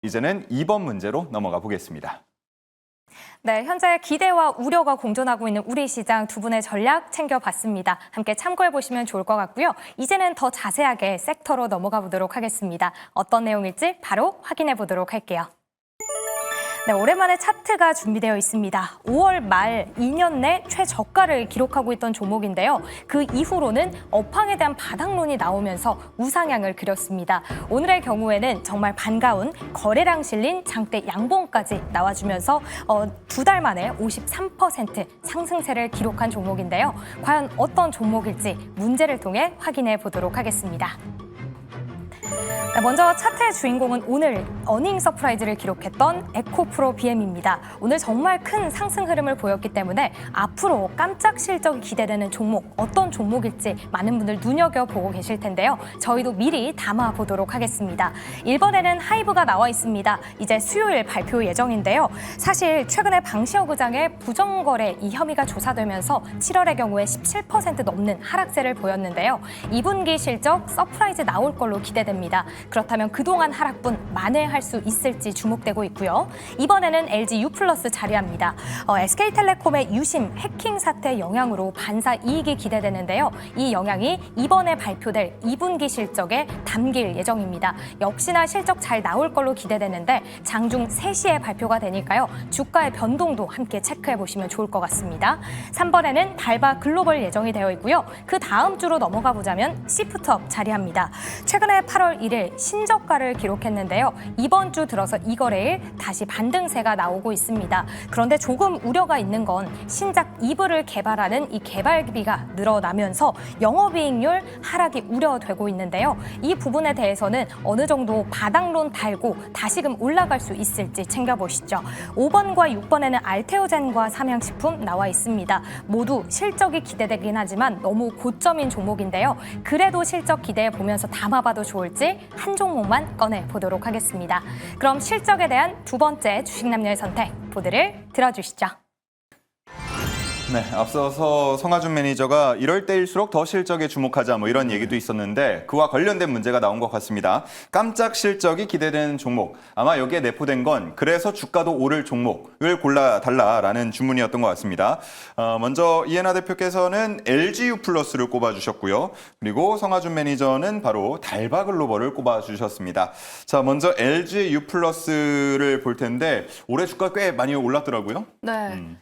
이제는 2번 문제로 넘어가 보겠습니다. 네, 현재 기대와 우려가 공존하고 있는 우리 시장 두 분의 전략 챙겨봤습니다. 함께 참고해 보시면 좋을 것 같고요. 이제는 더 자세하게 섹터로 넘어가 보도록 하겠습니다. 어떤 내용일지 바로 확인해 보도록 할게요. 네, 오랜만에 차트가 준비되어 있습니다. 5월 말 2년 내 최저가를 기록하고 있던 종목인데요. 그 이후로는 업황에 대한 바닥론이 나오면서 우상향을 그렸습니다. 오늘의 경우에는 정말 반가운 거래량 실린 장대 양봉까지 나와주면서 두 달 만에 53% 상승세를 기록한 종목인데요. 과연 어떤 종목일지 문제를 통해 확인해 보도록 하겠습니다. 네, 먼저 차트의 주인공은 오늘 어닝 서프라이즈를 기록했던 에코프로 BM입니다. 오늘 정말 큰 상승 흐름을 보였기 때문에 앞으로 깜짝 실적이 기대되는 종목, 어떤 종목일지 많은 분들 눈여겨보고 계실 텐데요. 저희도 미리 담아보도록 하겠습니다. 1번에는 하이브가 나와 있습니다. 이제 수요일 발표 예정인데요. 사실 최근에 방시혁 의장의 부정거래 이 혐의가 조사되면서 7월의 경우에 17% 넘는 하락세를 보였는데요. 2분기 실적 서프라이즈 나올 걸로 기대됩니다. 그렇다면 그동안 하락분 만회할 수 있을지 주목되고 있고요. 이번에는 LG U+ 자리합니다. SK텔레콤의 유심 해킹 사태 영향으로 반사 이익이 기대되는데요. 이 영향이 이번에 발표될 2분기 실적에 담길 예정입니다. 역시나 실적 잘 나올 걸로 기대되는데 장중 3시에 발표가 되니까요. 주가의 변동도 함께 체크해 보시면 좋을 것 같습니다. 3번에는 달바 글로벌 예정이 되어 있고요. 그 다음 주로 넘어가 보자면 시프트업 자리합니다. 최근에 8월 1일 신저가를 기록했는데요. 이번 주 들어서 이 거래일 다시 반등세가 나오고 있습니다. 그런데 조금 우려가 있는 건 신작 이브를 개발하는 이 개발비가 늘어나면서 영업이익률 하락이 우려되고 있는데요. 이 부분에 대해서는 어느 정도 바닥론 달고 다시금 올라갈 수 있을지 챙겨보시죠. 5번과 6번에는 알테오젠과 삼양식품 나와 있습니다. 모두 실적이 기대되긴 하지만 너무 고점인 종목인데요. 그래도 실적 기대해 보면서 담아봐도 좋을지 한 종목만 꺼내보도록 하겠습니다. 그럼 실적에 대한 두 번째 주식 남녀의 선택 보드를 들어주시죠. 네, 앞서서 성하준 매니저가 이럴 때일수록 더 실적에 주목하자 이런 얘기도 있었는데 그와 관련된 문제가 나온 것 같습니다. 깜짝 실적이 기대되는 종목. 아마 여기에 내포된 건 그래서 주가도 오를 종목을 골라달라라는 주문이었던 것 같습니다. 먼저 이해나 대표께서는 LG U+를 꼽아주셨고요. 그리고 성하준 매니저는 바로 달바 글로벌을 꼽아주셨습니다. 자, 먼저 LG U+를 볼 텐데 올해 주가 꽤 많이 올랐더라고요. 네.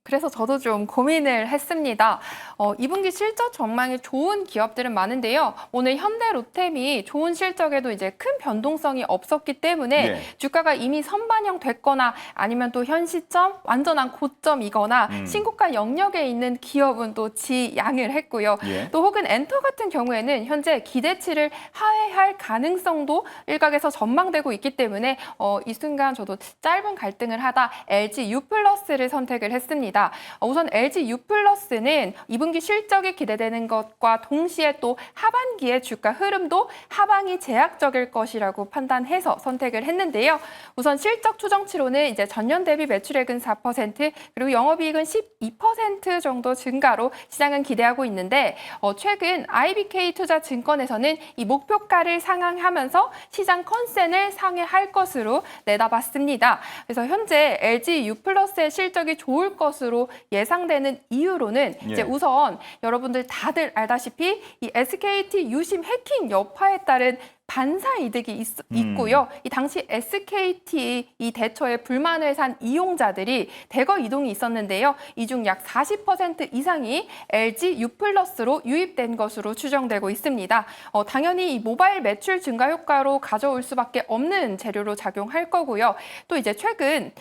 그래서 저도 좀 고민을 했습니다. 2분기 실적 전망이 좋은 기업들은 많은데요. 오늘 현대 로템이 좋은 실적에도 이제 큰 변동성이 없었기 때문에 예. 주가가 이미 선반영됐거나 아니면 또 현 시점 완전한 고점이거나 신고가 영역에 있는 기업은 또 지양을 했고요. 예. 또 혹은 엔터 같은 경우에는 현재 기대치를 하회할 가능성도 일각에서 전망되고 있기 때문에 이 순간 저도 짧은 갈등을 하다 LG U+를 선택을 했습니다. 우선 LG U+는 2분기 실적이 기대되는 것과 동시에 또 하반기의 주가 흐름도 하방이 제약적일 것이라고 판단해서 선택을 했는데요. 우선 실적 추정치로는 이제 전년 대비 매출액은 4% 그리고 영업이익은 12% 정도 증가로 시장은 기대하고 있는데 최근 IBK 투자증권에서는 이 목표가를 상향하면서 시장 컨센을 상회할 것으로 내다봤습니다. 그래서 현재 LG U+의 실적이 좋을 것으로 예상되는 이유로는 이제 우선 여러분들 다들 알다시피 이 SKT 유심 해킹 여파에 따른 반사 이득이 있고요. 이 당시 SKT 이 대처에 불만을 산 이용자들이 대거 이동이 있었는데요. 이 중 약 40% 이상이 LG U+로 유입된 것으로 추정되고 있습니다. 당연히 이 모바일 매출 증가 효과로 가져올 수밖에 없는 재료로 작용할 거고요. 또 이제 최근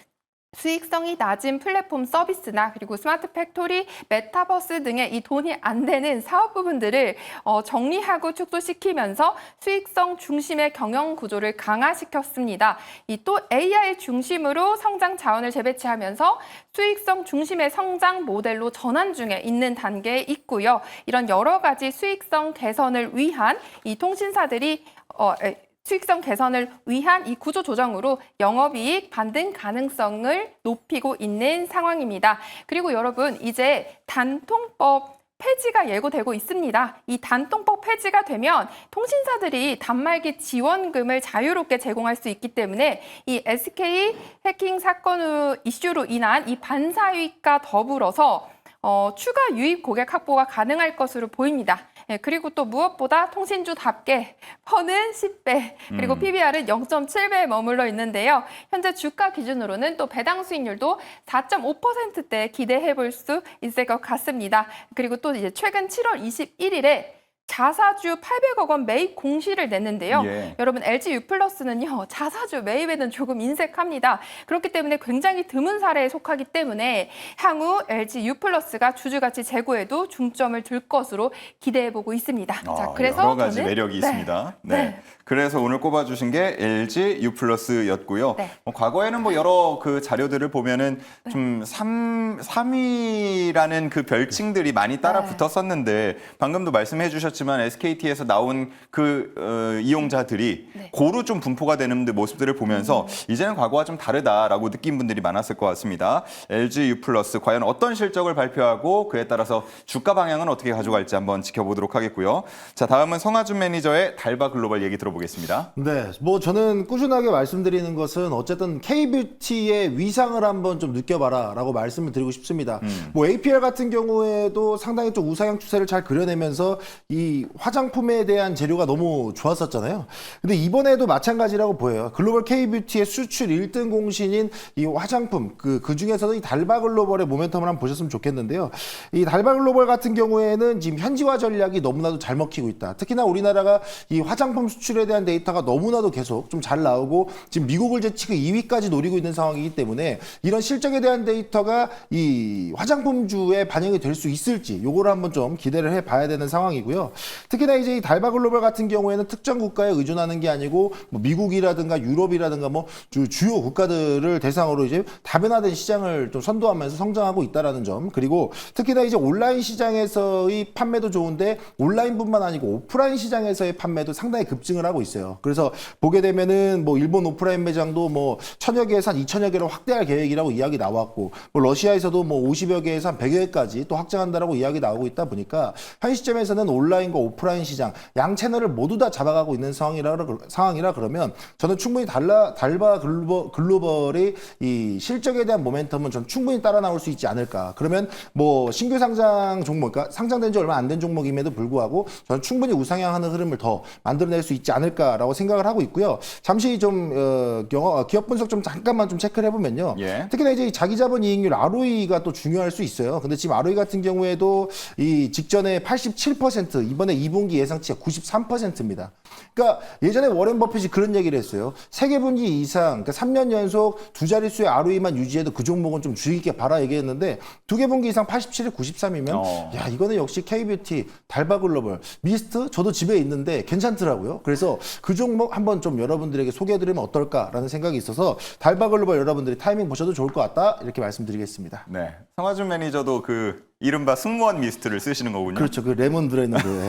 수익성이 낮은 플랫폼 서비스나 그리고 스마트 팩토리, 메타버스 등의 이 돈이 안 되는 사업 부분들을 정리하고 축소시키면서 수익성 중심의 경영 구조를 강화시켰습니다. 이 또 AI 중심으로 성장 자원을 재배치하면서 수익성 중심의 성장 모델로 전환 중에 있는 단계에 있고요. 이런 여러 가지 수익성 개선을 위한 이 통신사들이 수익성 개선을 위한 이 구조 조정으로 영업이익 반등 가능성을 높이고 있는 상황입니다. 그리고 여러분 이제 단통법 폐지가 예고되고 있습니다. 이 단통법 폐지가 되면 통신사들이 단말기 지원금을 자유롭게 제공할 수 있기 때문에 이 SK 해킹 사건 이슈로 인한 이 반사이익과 더불어서 추가 유입 고객 확보가 가능할 것으로 보입니다. 예, 그리고 또 무엇보다 통신주답게 퍼는 10배, 그리고 PBR은 0.7배에 머물러 있는데요. 현재 주가 기준으로는 또 배당 수익률도 4.5%대 기대해 볼 수 있을 것 같습니다. 그리고 또 이제 최근 7월 21일에 자사주 800억 원 매입 공시를 냈는데요. 예. 여러분 LG U+는요. 자사주 매입에는 조금 인색합니다. 그렇기 때문에 굉장히 드문 사례에 속하기 때문에 향후 LG U+가 주주가치 제고에도 중점을 둘 것으로 기대해보고 있습니다. 자, 그래서 여러 가지 저는 매력이 있습니다. 네. 그래서 오늘 꼽아주신 게 LG U+였고요. 네. 과거에는 뭐 여러 그 자료들을 보면은 좀 3위라는 그 별칭들이 많이 따라 네. 붙었었는데 방금도 말씀해 주셨지만 SKT에서 나온 그 이용자들이 네. 고루 좀 분포가 되는 모습들을 보면서 이제는 과거와 좀 다르다라고 느낀 분들이 많았을 것 같습니다. LG U+ 과연 어떤 실적을 발표하고 그에 따라서 주가 방향은 어떻게 가져갈지 한번 지켜보도록 하겠고요. 자, 다음은 성하준 매니저의 달바 글로벌 얘기 들어보겠습니다. 네, 뭐 저는 꾸준하게 말씀드리는 것은 어쨌든 K뷰티의 위상을 한번 좀 느껴봐라라고 말씀을 드리고 싶습니다. 뭐 APL 같은 경우에도 상당히 좀 우상향 추세를 잘 그려내면서 이 화장품에 대한 재료가 너무 좋았었잖아요. 근데 이번에도 마찬가지라고 보여요. 글로벌 K뷰티의 수출 1등 공신인 이 화장품 그 중에서도 이 달바 글로벌의 모멘텀을 한번 보셨으면 좋겠는데요. 이 달바 글로벌 같은 경우에는 지금 현지화 전략이 너무나도 잘 먹히고 있다. 특히나 우리나라가 이 화장품 수출에 대한 데이터가 너무나도 계속 좀 잘 나오고 지금 미국을 제치고 2위까지 노리고 있는 상황이기 때문에 이런 실적에 대한 데이터가 이 화장품주에 반영이 될 수 있을지 요거를 한번 좀 기대를 해봐야 되는 상황이고요. 특히나 이제 이 달바 글로벌 같은 경우에는 특정 국가에 의존하는 게 아니고 뭐 미국이라든가 유럽이라든가 뭐 주요 국가들을 대상으로 이제 다변화된 시장을 좀 선도하면서 성장하고 있다라는 점, 그리고 특히나 이제 온라인 시장에서의 판매도 좋은데 온라인뿐만 아니고 오프라인 시장에서의 판매도 상당히 급증을 하고 있어요. 그래서 보게 되면은 뭐 일본 오프라인 매장도 뭐 1000여 개에서 한 2000여 개로 확대할 계획이라고 이야기 나왔고, 뭐 러시아에서도 뭐 50여 개에서 한 100여 개까지 또 확장한다라고 이야기 나오고 있다 보니까 현 시점에서는 온라인과 오프라인 시장 양 채널을 모두 다 잡아가고 있는 상황이라 그러면 저는 충분히 달바 글로벌의 이 실적에 대한 모멘텀은 전 충분히 따라 나올 수 있지 않을까. 그러면 뭐 신규 상장 종목, 그러니까 상장된 지 얼마 안 된 종목임에도 불구하고 저는 충분히 우상향하는 흐름을 더 만들어낼 수 있지 않을까라고 생각을 하고 있고요. 잠시 좀 기업 분석 좀 잠깐만 좀 체크를 해보면요. 예. 특히나 이제 이 자기자본 이익률 ROE가 또 중요할 수 있어요. 근데 지금 ROE 같은 경우에도 이 직전에 87%, 이번에 2분기 예상치가 93%입니다. 그러니까 예전에 워렌 버핏이 그런 얘기를 했어요. 3분기 이상, 그러니까 3년 연속 두 자릿수의 ROE만 유지해도 그 종목은 좀 주의 깊게 봐라 얘기했는데 2분기 이상 87에 93이면 야, 이거는 역시 K뷰티, 달바 글로벌, 미스트 저도 집에 있는데 괜찮더라고요. 그래서 그 종목 한번 좀 여러분들에게 소개해드리면 어떨까라는 생각이 있어서 달바 글로벌 여러분들이 타이밍 보셔도 좋을 것 같다 이렇게 말씀드리겠습니다. 네. 성하준 매니저도 그 이른바 승무원 미스트를 쓰시는 거군요. 그렇죠. 그 레몬 들어있는 그.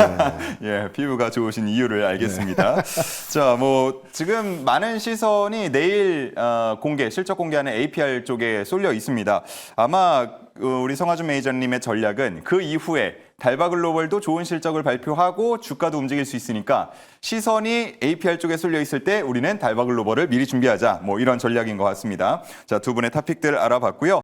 예, 피부가 좋으신 이유를 알겠습니다. 자, 뭐 지금 많은 시선이 내일 실적 공개하는 APR 쪽에 쏠려 있습니다. 아마 우리 성하준 매니저님의 전략은 그 이후에 달바 글로벌도 좋은 실적을 발표하고 주가도 움직일 수 있으니까 시선이 APR 쪽에 쏠려 있을 때 우리는 달바 글로벌을 미리 준비하자. 뭐 이런 전략인 것 같습니다. 자, 두 분의 토픽들 알아봤고요.